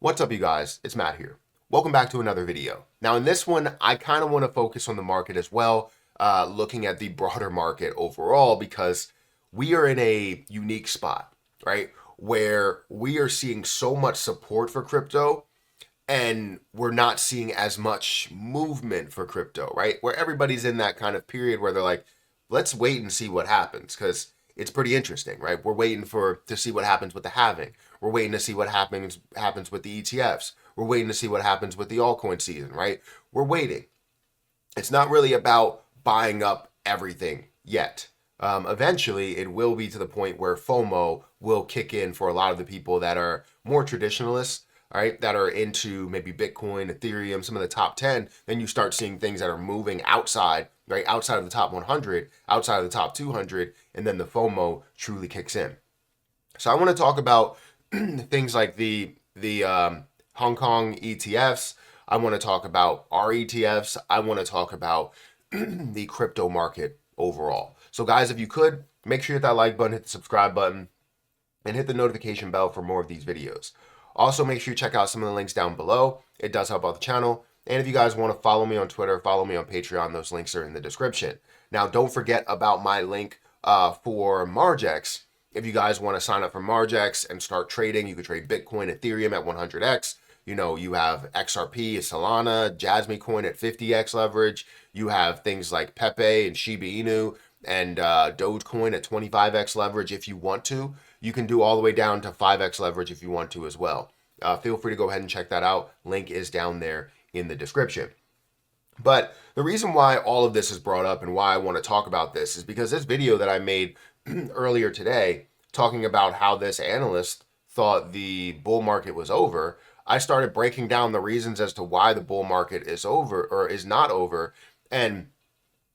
What's up, you guys? It's Matt here. Welcome back to another video. Now, in this one, I kind of want to focus on the market as well, looking at the broader market overall, because we are in a unique spot, right? Where we are seeing so much support for crypto and we're not seeing as much movement for crypto, right? Where everybody's in that kind of period where they're like, let's wait and see what happens, because it's pretty interesting, right? We're waiting to see what happens with the halving. We're waiting to see what happens with the ETFs. We're waiting to see what happens with the altcoin season, right? We're waiting. It's not really about buying up everything yet. Eventually, it will be to the point where FOMO will kick in for a lot of the people that are more traditionalists, right? That are into maybe Bitcoin, Ethereum, some of the top 10. Then you start seeing things that are moving outside, right? Outside of the top 100, outside of the top 200, and then the FOMO truly kicks in. So I want to talk about things like the Hong Kong ETFs. I want to talk about our ETFs. I want to talk about the crypto market overall. So guys, if you could, make sure you hit that like button, hit the subscribe button, and hit the notification bell for more of these videos. Also, make sure you check out some of the links down below. It does help out the channel. And if you guys want to follow me on Twitter, follow me on Patreon, those links are in the description. Now, don't forget about my link for Margex. If you guys want to sign up for Margex and start trading, you could trade Bitcoin, Ethereum at 100x. You know, you have XRP, Solana, Jasmine Coin at 50x leverage. You have things like Pepe and Shiba Inu and Dogecoin at 25x leverage if you want to. You can do all the way down to 5x leverage if you want to as well. Feel free to go ahead and check that out. Link is down there in the description. But the reason why all of this is brought up and why I want to talk about this is because this video that I made earlier today, talking about how this analyst thought the bull market was over, I started breaking down the reasons as to why the bull market is over or is not over. And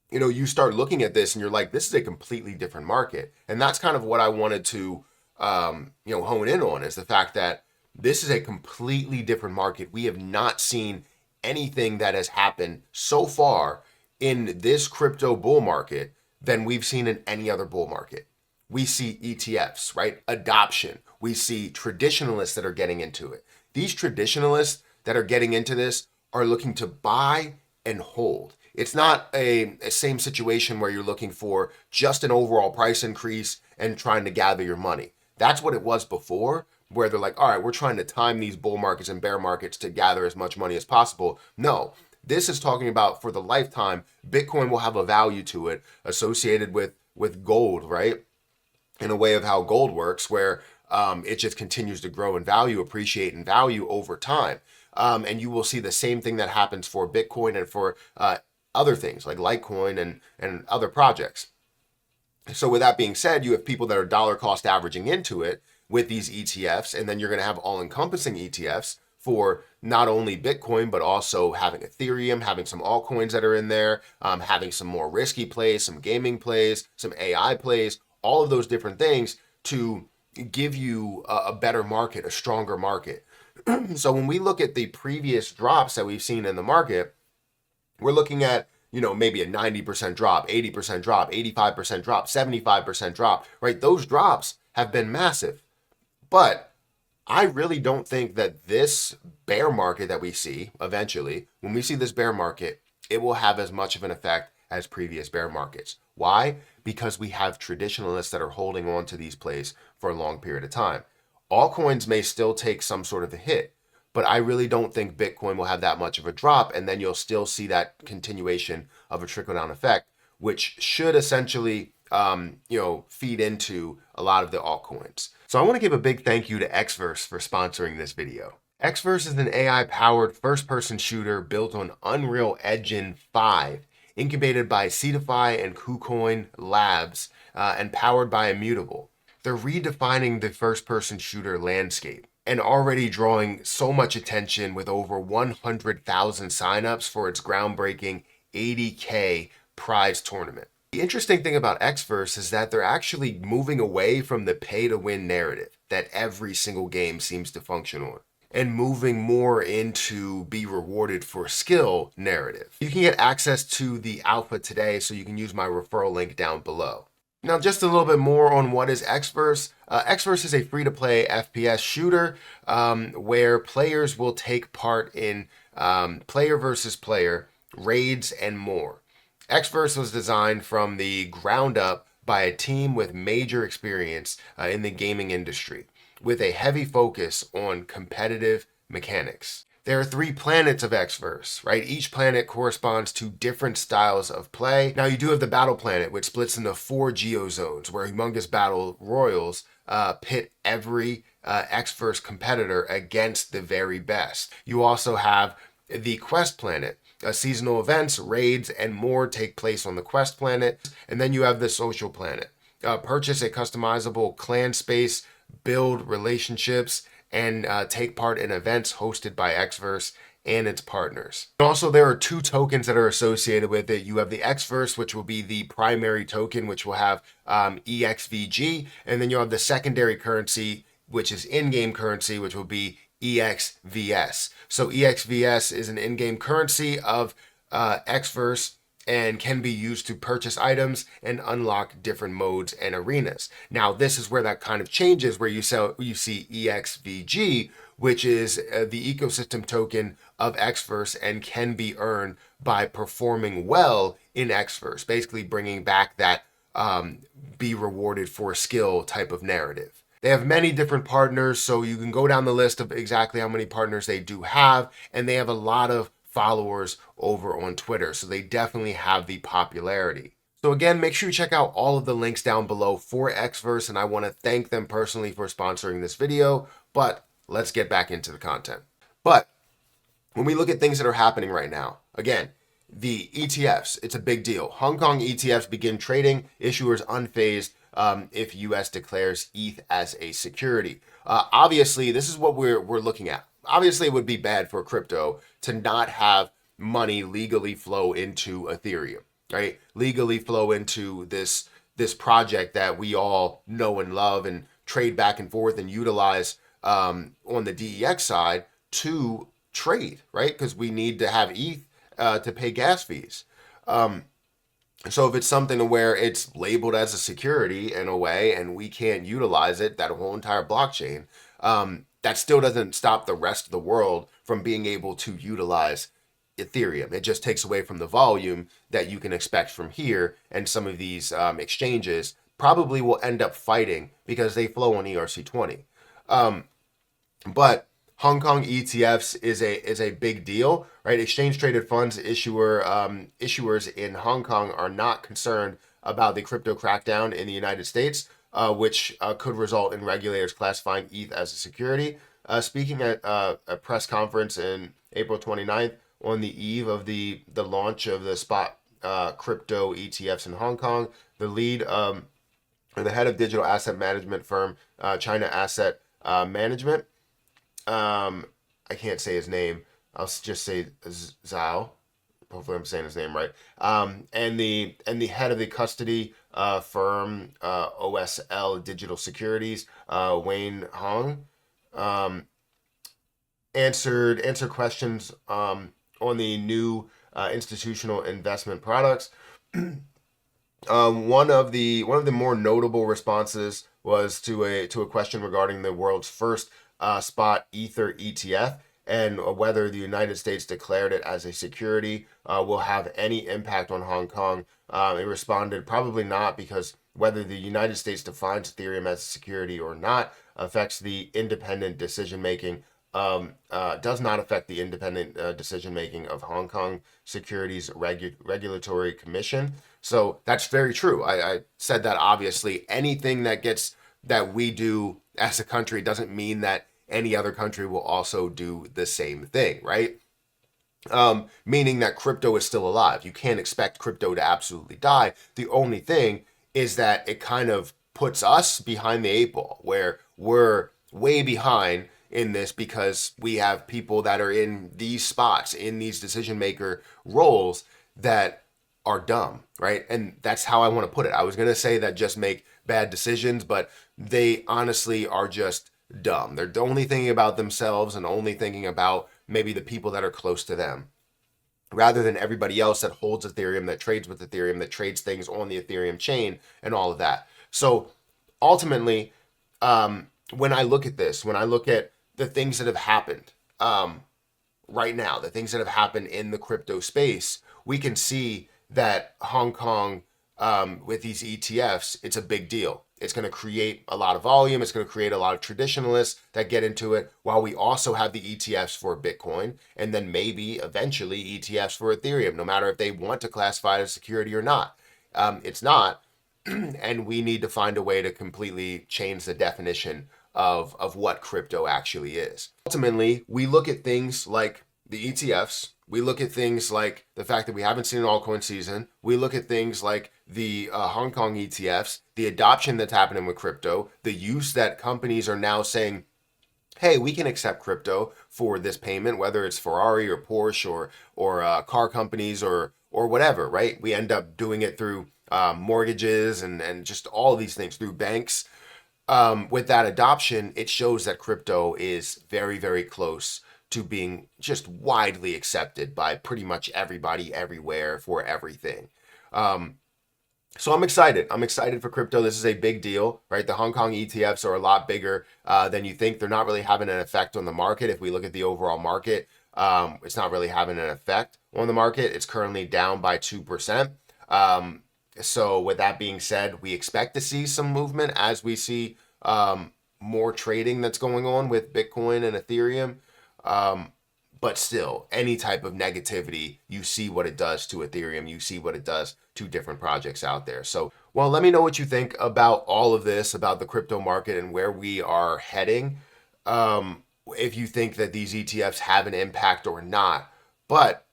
you know, you start looking at this and you're like, this is a completely different market. And that's kind of what I wanted to, hone in on, is the fact that this is a completely different market. We have not seen anything that has happened so far in this crypto bull market than we've seen in any other bull market. We see ETFs, right? Adoption. We see traditionalists that are getting into it. These traditionalists that are getting into this are looking to buy and hold. It's not a same situation where you're looking for just an overall price increase and trying to gather your money. That's what it was before, where they're like, all right, we're trying to time these bull markets and bear markets to gather as much money as possible. No, this is talking about for the lifetime, Bitcoin will have a value to it associated with gold, right? In a way of how gold works, where it just continues to grow in value, appreciate in value over time. And you will see the same thing that happens for Bitcoin and for other things like Litecoin and other projects. So with that being said, you have people that are dollar cost averaging into it with these ETFs, and then you're going to have all-encompassing ETFs for not only Bitcoin, but also having Ethereum, having some altcoins that are in there, having some more risky plays, some gaming plays, some AI plays, all of those different things to give you a better market, a stronger market. So when we look at the previous drops that we've seen in the market, we're looking at, maybe a 90% drop, 80% drop, 85% drop, 75% drop, right? Those drops have been massive. But I really don't think that this bear market that we see eventually, when we see this bear market, it will have as much of an effect as previous bear markets. Why? Because we have traditionalists that are holding on to these plays for a long period of time. Altcoins may still take some sort of a hit, but I really don't think Bitcoin will have that much of a drop, and then you'll still see that continuation of a trickle-down effect, which should essentially, feed into a lot of the altcoins. So I want to give a big thank you to Exverse for sponsoring this video. Exverse is an AI-powered first-person shooter built on Unreal Engine 5, incubated by Cetify and KuCoin Labs, and powered by Immutable. They're redefining the first-person shooter landscape and already drawing so much attention with over 100,000 signups for its groundbreaking 80K prize tournament. The interesting thing about Exverse is that they're actually moving away from the pay-to-win narrative that every single game seems to function on, and moving more into be rewarded for skill narrative. You can get access to the alpha today, so you can use my referral link down below. Now, just a little bit more on what is Exverse. Exverse is a free-to-play FPS shooter where players will take part in player versus player, raids, and more. Exverse was designed from the ground up by a team with major experience in the gaming industry, with a heavy focus on competitive mechanics. There are 3 planets of Exverse, right? Each planet corresponds to different styles of play. Now, you do have the battle planet, which splits into 4 geozones, where humongous battle royals pit every Exverse competitor against the very best. You also have the quest planet. Seasonal events, raids, and more take place on the quest planet. And then you have the social planet. Purchase a customizable clan space, build relationships, and take part in events hosted by Exverse and its partners. Also, there are 2 tokens that are associated with it. You have the Exverse, which will be the primary token, which will have EXVG, and then you'll have the secondary currency, which is in-game currency, which will be EXVS. So EXVS is an in-game currency of Exverse and can be used to purchase items and unlock different modes and arenas. Now, this is where that kind of changes, where you see EXVG, which is the ecosystem token of Exverse and can be earned by performing well in Exverse, basically bringing back that be rewarded for skill type of narrative. They have many different partners, so you can go down the list of exactly how many partners they do have, and they have a lot of followers over on Twitter, so they definitely have the popularity. So again, make sure you check out all of the links down below for Exverse, and I want to thank them personally for sponsoring this video, but let's get back into the content. But when we look at things that are happening right now, again, the ETFs, it's a big deal. Hong Kong ETFs begin trading, issuers unfazed if US declares ETH as a security. Obviously, this is what we're looking at. Obviously, it would be bad for crypto to not have money legally flow into Ethereum, right? Legally flow into this project that we all know and love and trade back and forth and utilize on the DEX side to trade, right? Because we need to have ETH to pay gas fees. So if it's something where it's labeled as a security in a way and we can't utilize it, that whole entire blockchain, that still doesn't stop the rest of the world from being able to utilize Ethereum. It just takes away from the volume that you can expect from here, and some of these exchanges probably will end up fighting because they flow on ERC20. But Hong Kong ETFs is a big deal, right? Exchange traded funds issuers in Hong Kong are not concerned about the crypto crackdown in the United States, which could result in regulators classifying ETH as a security. Speaking at a press conference in April 29th on the eve of the launch of the spot crypto ETFs in Hong Kong, the head of digital asset management firm China Asset Management, I can't say his name. I'll just say Zhao. Hopefully I'm saying his name right. And the head of the custody firm OSL Digital Securities, Wayne Hong, answered questions on the new institutional investment products. One of the more notable responses was to a question regarding the world's first spot Ether ETF and whether the United States declared it as a security will have any impact on Hong Kong. It responded, probably not, because whether the United States defines Ethereum as a security or not affects the independent decision making. Does not affect the independent decision making of Hong Kong Securities Regulatory Commission. So that's very true. I said that obviously anything that we do as a country doesn't mean that any other country will also do the same thing, right? Meaning that crypto is still alive. You can't expect crypto to absolutely die. The only thing is that it kind of puts us behind the 8 ball, where we're way behind in this because we have people that are in these spots, in these decision maker roles that are dumb, right? And that's how I want to put it. I was going to say that just make bad decisions, but they honestly are just dumb. They're only thinking about themselves and only thinking about maybe the people that are close to them. rather than everybody else that holds Ethereum, that trades with Ethereum, that trades things on the Ethereum chain and all of that. So ultimately, when I look at this, when I look at the things that have happened right now, the things that have happened in the crypto space, we can see that Hong Kong, with these ETFs, it's a big deal. It's going to create a lot of volume. It's going to create a lot of traditionalists that get into it, while we also have the ETFs for Bitcoin, and then maybe eventually ETFs for Ethereum, no matter if they want to classify it as security or not. It's not. And we need to find a way to completely change the definition of what crypto actually is. Ultimately, we look at things like the ETFs. We look at things like the fact that we haven't seen an altcoin season. We look at things like the Hong Kong ETFs, the adoption that's happening with crypto, the use that companies are now saying, hey, we can accept crypto for this payment, whether it's Ferrari or Porsche or car companies or whatever, right? We end up doing it through mortgages and just all of these things through banks. With that adoption, it shows that crypto is very, very close to being just widely accepted by pretty much everybody, everywhere, for everything. So I'm excited. I'm excited for crypto. This is a big deal, right? The Hong Kong ETFs are a lot bigger than you think. They're not really having an effect on the market. If we look at the overall market, it's not really having an effect on the market. It's currently down by 2%. So with that being said, we expect to see some movement as we see more trading that's going on with Bitcoin and Ethereum. But still, any type of negativity, you see what it does to Ethereum. You see what it does to different projects out there. So, well, let me know what you think about all of this, about the crypto market and where we are heading. If you think that these ETFs have an impact or not. But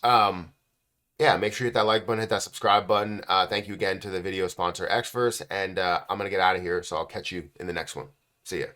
yeah, make sure you hit that like button, hit that subscribe button. Thank you again to the video sponsor, Exverse. And I'm going to get out of here, so I'll catch you in the next one. See ya.